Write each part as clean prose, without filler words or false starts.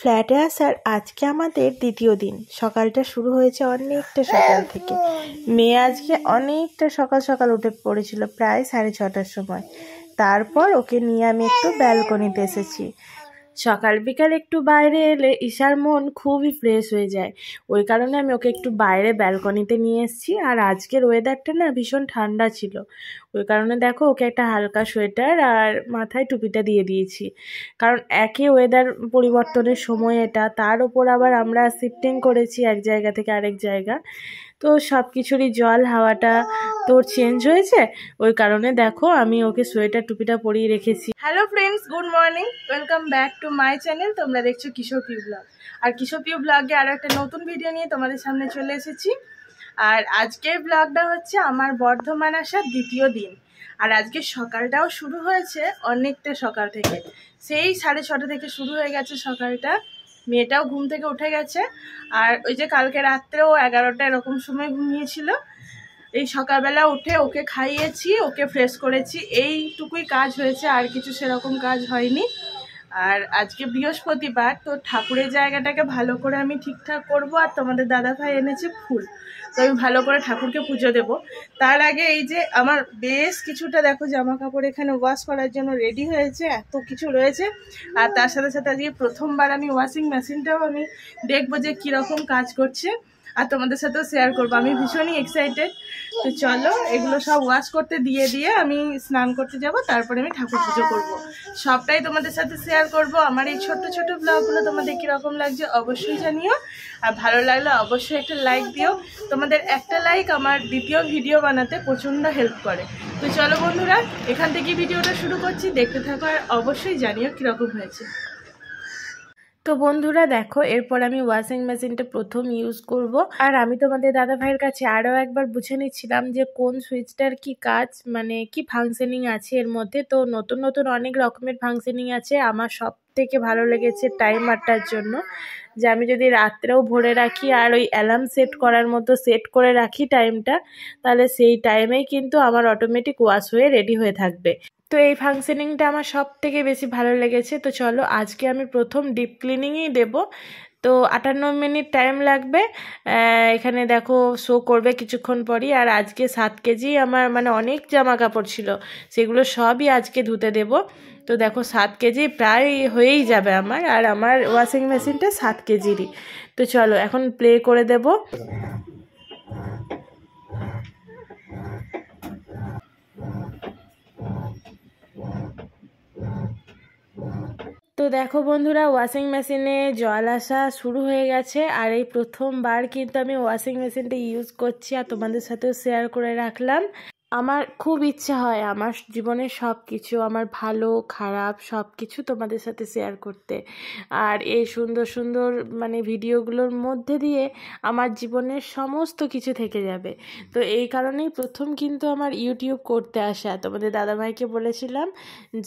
ফ্ল্যাটে আসার আজকে আমাদের দ্বিতীয় দিন। সকালটা শুরু হয়েছে অনেকটা সকাল থেকে। মেয়ে আজকে অনেকটা সকাল সকাল উঠে পড়েছিল, প্রায় 6:30টার সময়। তারপর ওকে নিয়ে আমি একটু ব্যালকনিতে এসেছি। সকাল বিকাল একটু বাইরে এলে ঈশার মন খুবই ফ্রেশ হয়ে যায়, ওই কারণে আমি ওকে একটু বাইরে ব্যালকনিতে নিয়ে এসেছি। আর আজকের ওয়েদারটা না ভীষণ ঠান্ডা ছিল, ওই কারণে দেখো ওকে একটা হালকা সোয়েটার আর মাথায় টুপিটা দিয়ে দিয়েছি। কারণ একই ওয়েদার পরিবর্তনের সময় এটা, তার উপর আবার আমরা শিফটিং করেছি এক জায়গা থেকে আরেক জায়গা, তো সব কিছুরই জল হাওয়াটা তোর চেঞ্জ হয়েছে, ওই কারণে দেখো আমি ওকে সোয়েটার টুপিটা পরিয়ে রেখেছি। Hello friends, good morning, welcome back to my channel. তোমরা দেখছো কিশোর পিউ ব্লগ। আর কিশোর পিউ ব্লগে আরও একটা নতুন ভিডিও নিয়ে তোমাদের সামনে চলে এসেছি। আর আজকের ব্লগটা হচ্ছে আমার বর্ধমান আসার দ্বিতীয় দিন। আর আজকে সকালটাও শুরু হয়েছে অনেকটা সকাল থেকে, সেই 6:30 থেকে শুরু হয়ে গেছে সকালটা। মেয়েটাও ঘুম থেকে উঠে গেছে। আর ওই যে কালকে রাত্রেও 11টা এরকম সময় ঘুমিয়েছিল, এই সকালবেলা উঠে ওকে খাইয়েছি, ওকে ফ্রেশ করেছি, এইটুকুই কাজ হয়েছে, আর কিছু সেরকম কাজ হয়নি। আর আজকে বৃহস্পতিবার, তো ঠাকুরের জায়গাটাকে ভালো করে আমি ঠিকঠাক করব। আর তোমাদের দাদাভাই এনেছে ফুল, তো আমি ভালো করে ঠাকুরকে পুজো দেব। তার আগে এই যে আমার বেশ কিছুটা দেখো জামা কাপড় এখানে ওয়াশ করার জন্য রেডি হয়েছে, এত কিছু রয়েছে। আর তার সাথে সাথে আজকে প্রথমবার আমি ওয়াশিং মেশিনটাও আমি দেখবো যে কীরকম কাজ করছে, আর তোমাদের সাথেও শেয়ার করবো। আমি ভীষণই এক্সাইটেড। তো চলো এগুলো সব ওয়াশ করতে দিয়ে আমি স্নান করতে যাব, তারপরে আমি ঠাকুর পুজো করব। সবটাই তোমাদের সাথে শেয়ার করব। আমার এই ছোট্ট ছোট্ট ব্লগগুলো তোমাদের কীরকম লাগছে অবশ্যই জানিও, আর ভালো লাগলে অবশ্যই একটা লাইক দিও। তোমাদের একটা লাইক আমার দ্বিতীয় ভিডিও বানাতে প্রচণ্ড হেল্প করে। তো চলো বন্ধুরা, এখান থেকে ভিডিওটা শুরু করছি, দেখতে থাকো আর অবশ্যই জানিও কীরকম হয়েছে। তো বন্ধুরা দেখো, এরপর আমি ওয়াশিং মেশিনটা প্রথম ইউজ করব। আর আমি তোমাদের দাদা ভাইয়ের কাছে আরও একবার বুঝে নিচ্ছিলাম যে কোন সুইচটার কি কাজ, মানে কি ফাংশনিং আছে এর মধ্যে। তো নতুন নতুন অনেক রকমের ফাংশনিং আছে। আমার সব থেকে ভালো লেগেছে টাইমারটার জন্য, যে আমি যদি রাত্রেও ভরে রাখি আর ওই অ্যালার্ম সেট করার মতো সেট করে রাখি টাইমটা, তাহলে সেই টাইমেই কিন্তু আমার অটোমেটিক ওয়াশ হয়ে রেডি হয়ে থাকবে। তো এই ফাংশনিংটা আমার সব থেকে বেশি ভালো লেগেছে। তো চলো আজকে আমি প্রথম ডিপ ক্লিনিংই দেব। তো 58 মিনিট টাইম লাগবে, এখানে দেখো শো করবে কিছুক্ষণ পরই। আর আজকে 7 কেজি আমার মানে অনেক জামা কাপড় ছিল, সেগুলো সবই আজকে ধুতে দেব। তো দেখো 7 কেজি প্রায় হয়েই যাবে আমার, আর আমার ওয়াশিং মেশিনটা 7 কেজিরই। তো চলো এখন প্লে করে দেব। তো দেখো বন্ধুরা, ওয়াশিং মেশিনে জল আসা শুরু হয়ে গেছে। আর এই প্রথমবার কিন্তু আমি ওয়াশিং মেশিনটা ইউজ করছি, আর তোমাদের সাথেও শেয়ার করে রাখলাম। আমার খুব ইচ্ছা হয় আমার জীবনের সব কিছু, আমার ভালো খারাপ সব কিছু তোমাদের সাথে শেয়ার করতে। আর এই সুন্দর সুন্দর মানে ভিডিওগুলোর মধ্যে দিয়ে আমার জীবনের সমস্ত কিছু থেকে যাবে। তো এই কারণেই প্রথম কিন্তু আমার ইউটিউব করতে আসা। তোমাদের দাদাভাইকে বলেছিলাম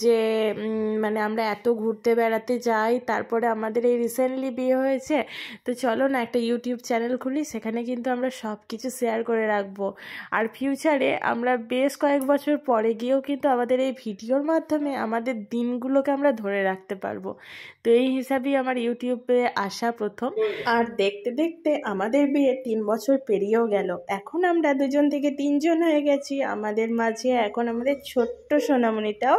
যে মানে আমরা এত ঘুরতে বেড়াতে যাই, তারপরে আমাদের এই রিসেন্টলি বিয়ে হয়েছে, তো চলো না একটা ইউটিউব চ্যানেল খুলি, সেখানে কিন্তু আমরা সব কিছু শেয়ার করে রাখবো। আর ফিউচারে আমরা বেশ কয়েক বছর পরে গিয়েও কিন্তু আমাদের এই ভিডিওর মাধ্যমে আমাদের দিনগুলোকে আমরা ধরে রাখতে পারবো। তো এই হিসাবেই আমার ইউটিউবে আসা প্রথম। আর দেখতে দেখতে আমাদের বিয়ে 3 বছর পেরিয়েও গেল। এখন আমরা 2জন থেকে 3জন হয়ে গেছি। আমাদের মাঝে এখন আমাদের ছোট্ট সোনামণিটাও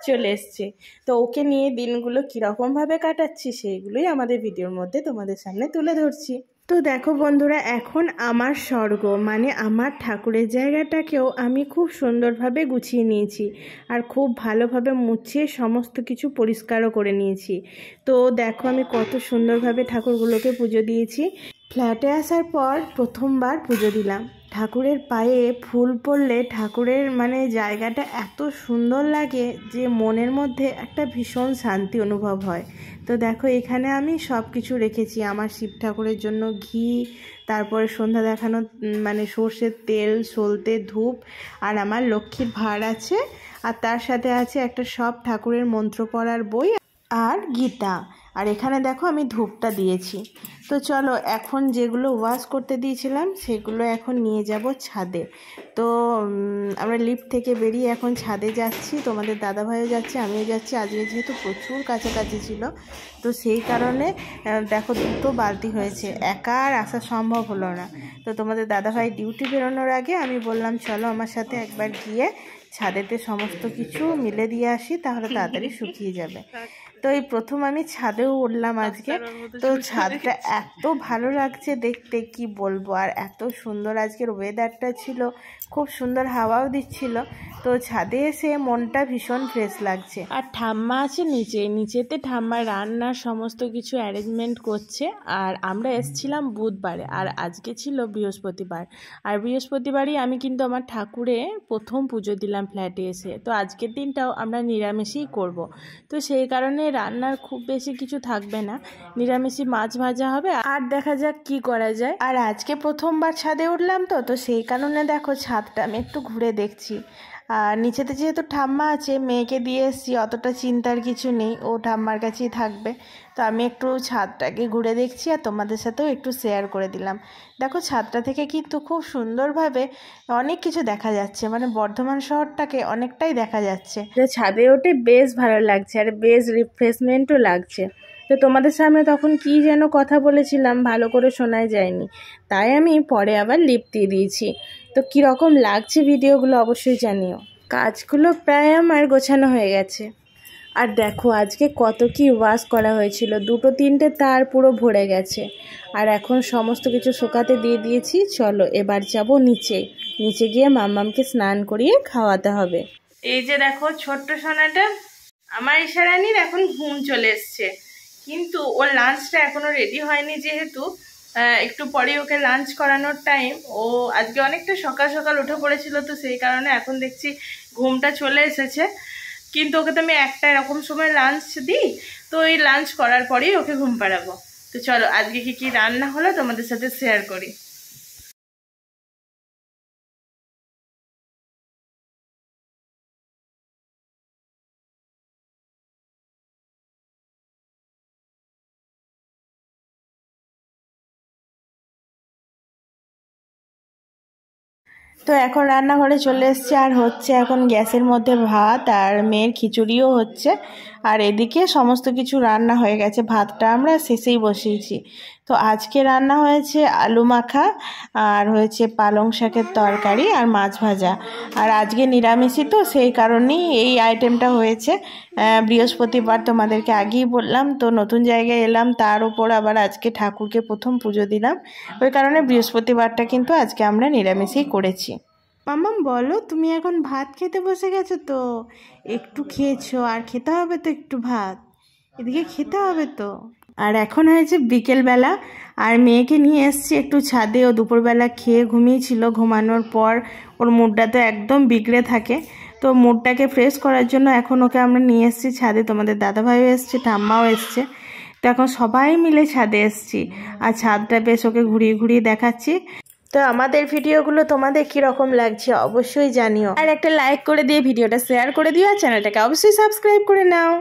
চলে এসছে। তো ওকে নিয়ে দিনগুলো কীরকমভাবে কাটাচ্ছি সেইগুলোই আমাদের ভিডিওর মধ্যে তোমাদের সামনে তুলে ধরছি। তো দেখো বন্ধুরা, এখন আমার স্বর্গ মানে আমার ঠাকুরের জায়গাটাকেও আমি খুব সুন্দরভাবে গুছিয়ে নিয়েছি, আর খুব ভালোভাবে মুছিয়ে সমস্ত কিছু পরিষ্কারও করে নিয়েছি। তো দেখো আমি কত সুন্দরভাবে ঠাকুরগুলোকে পুজো দিয়েছি। ফ্ল্যাটে আসার পর প্রথমবার পুজো দিলাম। ঠাকুরের পায়ে ফুল পড়লে ঠাকুরের মানে জায়গাটা এত সুন্দর লাগে যে মনের মধ্যে একটা ভীষণ শান্তি অনুভব হয়। তো দেখো এখানে আমি সব কিছু রেখেছি। আমার শিব ঠাকুরের জন্য ঘি, তারপরে সন্ধ্যা দেখানো মানে সর্ষের তেল, সলতে, ধূপ, আর আমার লক্ষ্মীর ভাঁড় আছে। আর তার সাথে আছে একটা সব ঠাকুরের মন্ত্র পড়ার বই, আর গীতা। আর এখানে দেখো আমি ধূপটা দিয়েছি। তো চলো এখন যেগুলো ওয়াশ করতে দিয়েছিলাম সেগুলো এখন নিয়ে যাব ছাদে। তো আমরা লিফট থেকে বেরিয়ে এখন ছাদে যাচ্ছি, তোমাদের দাদাভাইও যাচ্ছে, আমিও যাচ্ছি। আজকে যেহেতু প্রচুর কাছাকাছি ছিল তো সেই কারণে দেখো দুটো বালতি হয়েছে, একা আর আসা সম্ভব হলো না। তো তোমাদের দাদাভাই ডিউটি বেরোনোর আগে আমি বললাম চলো আমার সাথে একবার গিয়ে ছাদেতে সমস্ত কিছু মিলে দিয়ে আসি, তাহলে তাড়াতাড়ি শুকিয়ে যাবে। তো এই প্রথম আমি ছাদেও উঠলাম আজকে। তো ছাদটা এত ভালো লাগছে দেখতে কি বলবো, আর এত সুন্দর আজকের ওয়েদারটা ছিল, খুব সুন্দর হাওয়াও দিচ্ছিল। তো ছাদে এসে মনটা ভীষণ ফ্রেশ লাগছে। আর ঠাম্মা আছে নিচেতে ঠাম্মা রান্নার সমস্ত কিছু অ্যারেঞ্জমেন্ট করছে। আর আমরা এসেছিলাম বুধবারে, আর আজকে ছিল বৃহস্পতিবার। আর বৃহস্পতিবারই আমি কিন্তু আমার ঠাকুরে প্রথম পুজো দিলাম ফ্ল্যাটে এসে। তো আজকের দিনটাও আমরা নিরামিষই করব। তো সেই কারণে রান্নার খুব বেশি কিছু থাকবে না, নিরামিষই মাছ ভাজা হবে, আর দেখা যাক কি করা যায়। আর আজকে প্রথমবার ছাদে উঠলাম তো সেই কারণে দেখো ছাদটা আমি একটু ঘুরে দেখছি। আর নিচেতে যেহেতু ঠাম্মা আছে, মেয়েকে দিয়ে এসছি, অতটা চিন্তার কিছু নেই, ও ঠাম্মার কাছেই থাকবে। তো আমি একটু ছাদটাকে ঘুরে দেখছি আর তোমাদের সাথেও একটু শেয়ার করে দিলাম। দেখো ছাদটা থেকে কিন্তু খুব সুন্দরভাবে অনেক কিছু দেখা যাচ্ছে, মানে বর্ধমান শহরটাকে অনেকটাই দেখা যাচ্ছে। ছাদে ওঠে বেশ ভালো লাগছে আর বেশ রিফ্রেশমেন্টও লাগছে। তো তোমাদের সামনে তখন কি যেন কথা বলেছিলাম, ভালো করে শোনাই যায়নি, তাই আমি পরে আবার লিপ দিয়ে দিয়েছি। তো কীরকম লাগছে ভিডিওগুলো অবশ্যই জানিও। কাজগুলো প্রায় আমার গোছানো হয়ে গেছে। আর দেখো আজকে কত কি ওয়াশ করা হয়েছিল, 2-3টে তার পুরো ভরে গেছে। আর এখন সমস্ত কিছু শুকাতে দিয়ে দিয়েছি। চলো এবার যাব নিচে গিয়ে মাম্মামকে স্নান করিয়ে খাওয়াতে হবে। এই যে দেখো ছোট্ট সোনাটা আমার ইশারানির এখন ঘুম চলে এসছে, কিন্তু ওর লাঞ্চটা এখনো রেডি হয়নি, যেহেতু একটু পরে ওকে লাঞ্চ করানোর টাইম। ও আজকে অনেকটা সকাল সকাল উঠে পড়েছিল, তো সেই কারণে এখন দেখছি ঘুমটা চলে এসেছে। কিন্তু ওকে তো আমি একটা এরকম সময় লাঞ্চ দিই, তো এই লাঞ্চ করার পরেই ওকে ঘুম পাড়াবো। তো চলো আজকে কি রান্না হলো তোমাদের সাথে শেয়ার করি। তো এখন রান্নাঘরে চলে এসছে, আর হচ্ছে এখন গ্যাসের মধ্যে ভাত, আর মেয়ের খিচুড়িও হচ্ছে। আর এদিকে সমস্ত কিছু রান্না হয়ে গেছে, ভাতটা আমরা শেষেই বসিয়েছি। তো আজকে রান্না হয়েছে আলু মাখা, আর হয়েছে পালং শাকের তরকারি, আর মাছ ভাজা। আর আজকে নিরামিষই তো সেই কারণেই এই আইটেমটা হয়েছে। বৃহস্পতিবার তোমাদেরকে আগেই বললাম, তো নতুন জায়গায় এলাম, তার উপর আবার আজকে ঠাকুরকে প্রথম পুজো দিলাম, ওই কারণে বৃহস্পতিবারটা কিন্তু আজকে আমরা নিরামিষই করেছি। মাম্মাম বলো, তুমি এখন ভাত খেতে বসে গেছো? তো একটু খেয়েছো, আর খেতে হবে তো একটু ভাত, এদিকে খেতে হবে তো। আর এখন হয়েছে বিকেলবেলা, আর মেয়েকে নিয়ে এসছি একটু ছাদে। ও দুপুরবেলা খেয়ে ঘুমিয়েছিল, ঘুমানোর পর ওর মুডটা তো একদম বিগড়ে থাকে। তো মুডটাকে ফ্রেশ করার জন্য এখন ওকে আমরা নিয়ে এসেছি ছাদে। তোমাদের দাদাভাইও এসছে, ঠাম্মাও এসছে। তো এখন সবাই মিলে ছাদে এসছি, আর ছাদটা বেশ ওকে ঘুরিয়ে ঘুরিয়ে দেখাচ্ছি। তো আমাদের ভিডিওগুলো তোমাদের কীরকম লাগছে অবশ্যই জানিও, আর একটা লাইক করে দিয়ে ভিডিওটা শেয়ার করে দিও, আর চ্যানেলটাকে অবশ্যই সাবস্ক্রাইব করে নাও।